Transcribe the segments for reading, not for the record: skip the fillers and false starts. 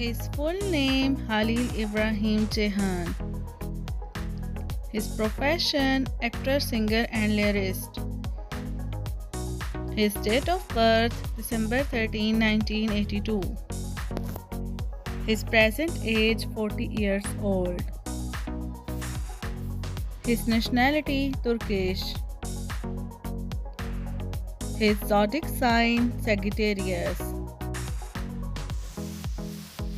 His full name Halil Ibrahim Jehan. His profession actor, singer and lyricist. His date of birth December 13, 1982. His present age 40 years old. His nationality Turkish. His zodiac sign Sagittarius.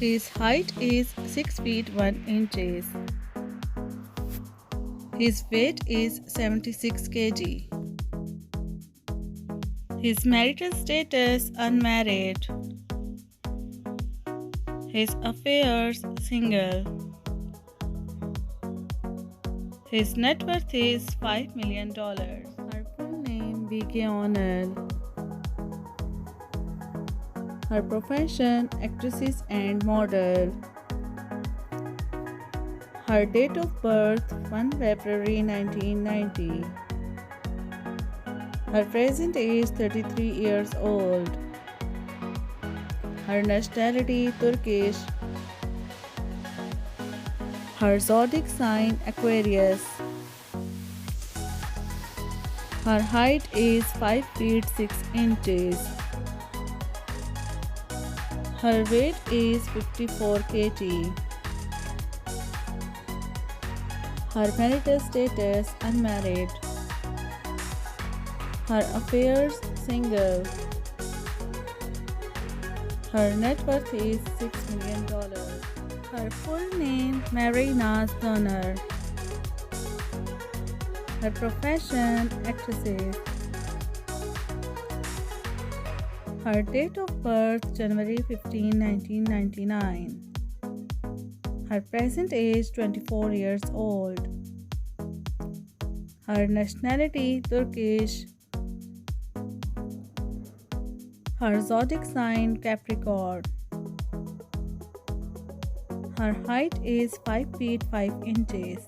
His height is 6 feet 1 inches. His weight is 76 kg. His marital status unmarried. His affairs single. His net worth is $5 million. Her full name Bige Onal. Her profession actress and model. Her date of birth 1 February 1990. Her present age 33 years old. Her nationality Turkish. Her zodiac sign Aquarius. Her height is 5 feet 6 inches. Her weight is 54 kg. Her marital status unmarried. Her affairs single. Her net worth is $6 million. Her full name MirayDaner. Her profession actress. Her date of birth January 15, 1999. Her present age 24 years old. Her nationality Turkish. Her zodiac sign Capricorn. Her height is 5 feet 5 inches.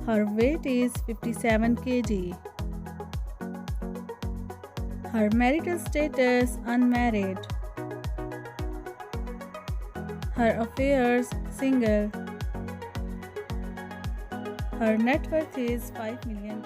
Her weight is 57 kg. Her marital status unmarried. Her affairs single. Her net worth is $5 million.